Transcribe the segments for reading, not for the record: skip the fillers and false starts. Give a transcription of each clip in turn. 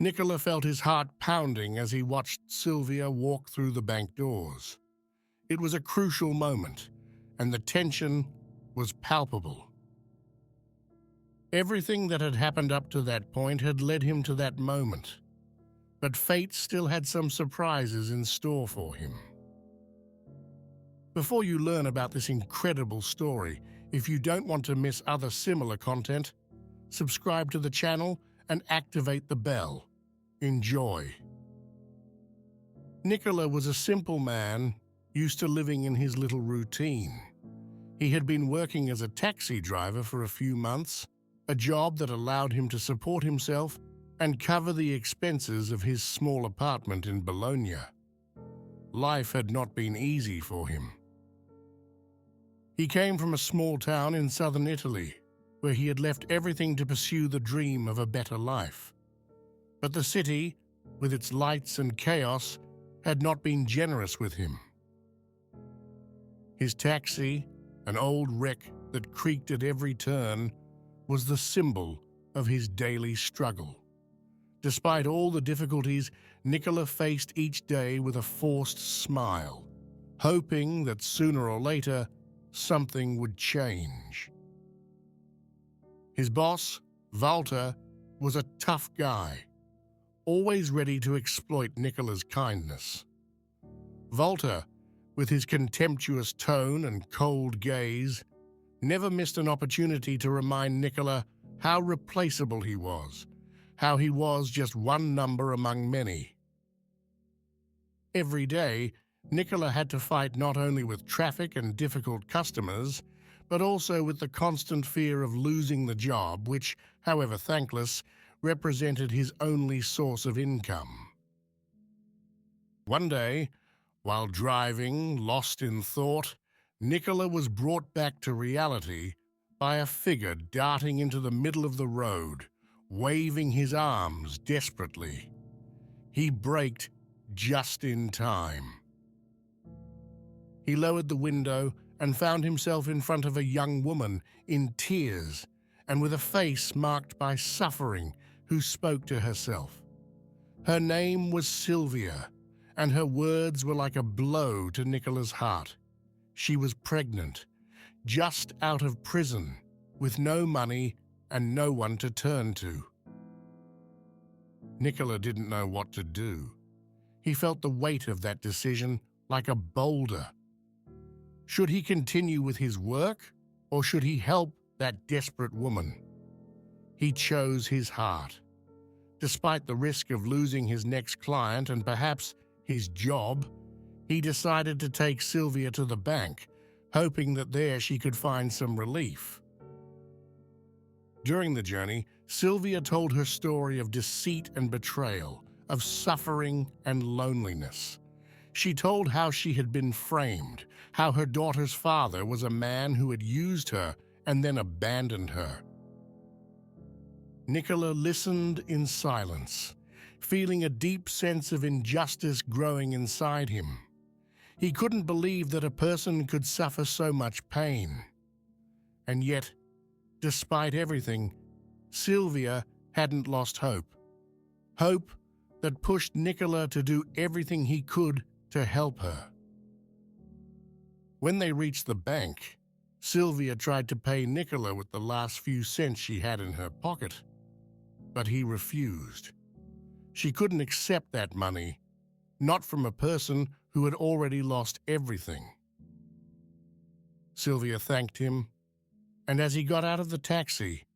Nicola felt his heart pounding as he watched Sylvia walk through the bank doors. It was a crucial moment, and the tension was palpable. Everything that had happened up to that point had led him to that moment, but fate still had some surprises in store for him. Before you learn about this incredible story, if you don't want to miss other similar content, subscribe to the channel and activate the bell. Enjoy. Nicola was a simple man, used to living in his little routine. He had been working as a taxi driver for a few months, a job that allowed him to support himself and cover the expenses of his small apartment in Bologna. Life had not been easy for him. He came from a small town in southern Italy, where he had left everything to pursue the dream of a better life. But the city, with its lights and chaos, had not been generous with him. His taxi, an old wreck that creaked at every turn, was the symbol of his daily struggle. Despite all the difficulties, Nicola faced each day with a forced smile, hoping that sooner or later something would change. His boss, Walter, was a tough guy, always ready to exploit Nicola's kindness. Walter, with his contemptuous tone and cold gaze, never missed an opportunity to remind Nicola how replaceable he was, how he was just one number among many. Every day, Nicola had to fight not only with traffic and difficult customers, but also with the constant fear of losing the job, which, however thankless, represented his only source of income. One day, while driving, lost in thought, Nicola was brought back to reality by a figure darting into the middle of the road, waving his arms desperately. He braked just in time. He lowered the window and found himself in front of a young woman in tears and with a face marked by suffering, who spoke to herself. Her name was Sylvia, and her words were like a blow to Nicola's heart. She was pregnant, just out of prison, with no money and no one to turn to. Nicola didn't know what to do. He felt the weight of that decision like a boulder. Should he continue with his work, or should he help that desperate woman? He chose his heart. Despite the risk of losing his next client and perhaps his job, he decided to take Sylvia to the bank, hoping that there she could find some relief. During the journey, Sylvia told her story of deceit and betrayal, of suffering and loneliness. She told how she had been framed, how her daughter's father was a man who had used her and then abandoned her. Nicola listened in silence, feeling a deep sense of injustice growing inside him. He couldn't believe that a person could suffer so much pain. And yet, despite everything, Sylvia hadn't lost hope. Hope that pushed Nicola to do everything he could to help her. When they reached the bank, Sylvia tried to pay Nicola with the last few cents she had in her pocket, but he refused. She couldn't accept that money, not from a person who had already lost everything. Sylvia thanked him, and as he got out of the taxi,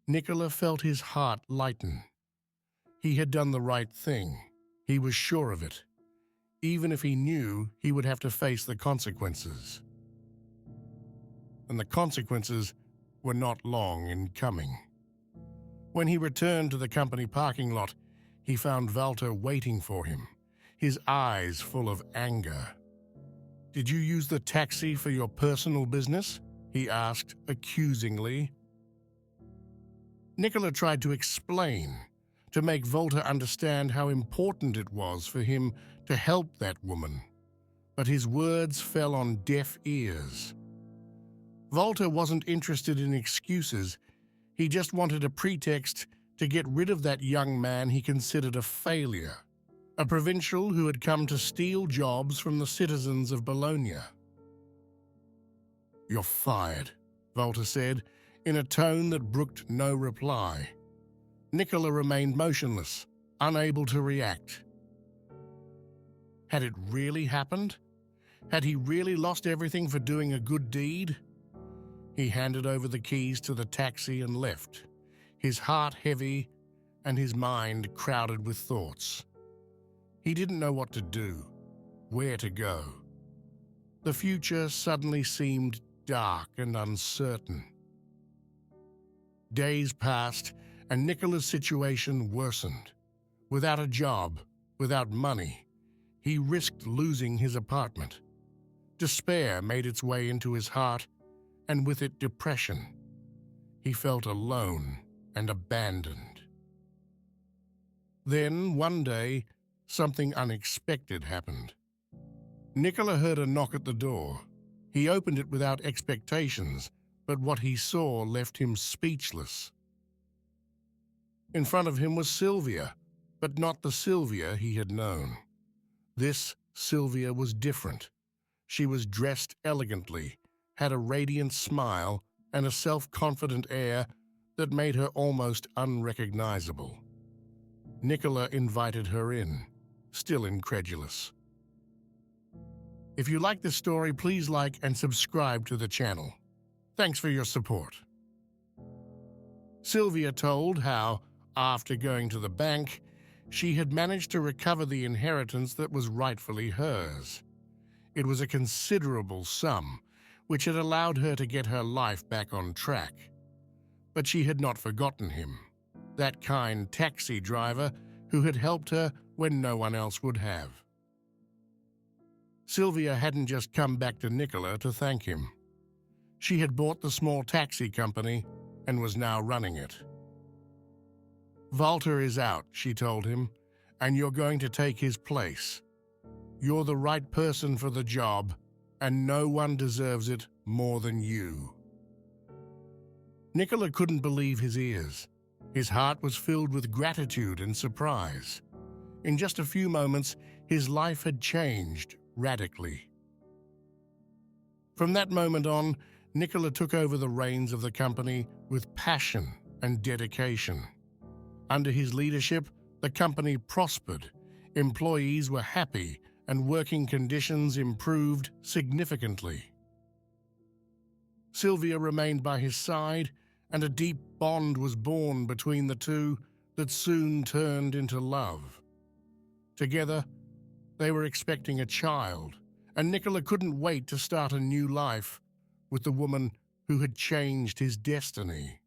Nicola felt his heart lighten. He had done the right thing. He was sure of it, even if he knew he would have to face the consequences. And the consequences were not long in coming. When he returned to the company parking lot, he found Walter waiting for him, his eyes full of anger. "Did you use the taxi for your personal business?" he asked accusingly. Nicola tried to explain, to make Walter understand how important it was for him to help that woman, but his words fell on deaf ears. Walter wasn't interested in excuses. He just wanted a pretext to get rid of that young man he considered a failure, a provincial who had come to steal jobs from the citizens of Bologna. "You're fired," Walter said, in a tone that brooked no reply. Nicola remained motionless, unable to react. Had it really happened? Had he really lost everything for doing a good deed? He handed over the keys to the taxi and left, his heart heavy and his mind crowded with thoughts. He didn't know what to do, where to go. The future suddenly seemed dark and uncertain. Days passed, and Nicola's situation worsened. Without a job, without money, he risked losing his apartment. Despair made its way into his heart, and with it depression. He felt alone and abandoned. Then, one day, something unexpected happened. Nicola heard a knock at the door. He opened it without expectations, but what he saw left him speechless. In front of him was Sylvia, but not the Sylvia he had known. This Sylvia was different. She was dressed elegantly, had a radiant smile, and a self-confident air that made her almost unrecognizable. Nicola invited her in, still incredulous. If you like this story, please like and subscribe to the channel. Thanks for your support. Sylvia told how, after going to the bank, she had managed to recover the inheritance that was rightfully hers. It was a considerable sum, which had allowed her to get her life back on track. But she had not forgotten him, that kind taxi driver who had helped her when no one else would have. Sylvia hadn't just come back to Nicola to thank him. She had bought the small taxi company and was now running it. "Walter is out," she told him, "and you're going to take his place. You're the right person for the job, and no one deserves it more than you." Nicola couldn't believe his ears. His heart was filled with gratitude and surprise. In just a few moments, his life had changed radically. From that moment on, Nicola took over the reins of the company with passion and dedication. Under his leadership, the company prospered, employees were happy, and working conditions improved significantly. Sylvia remained by his side, and a deep bond was born between the two that soon turned into love. Together, they were expecting a child, and Nicola couldn't wait to start a new life with the woman who had changed his destiny.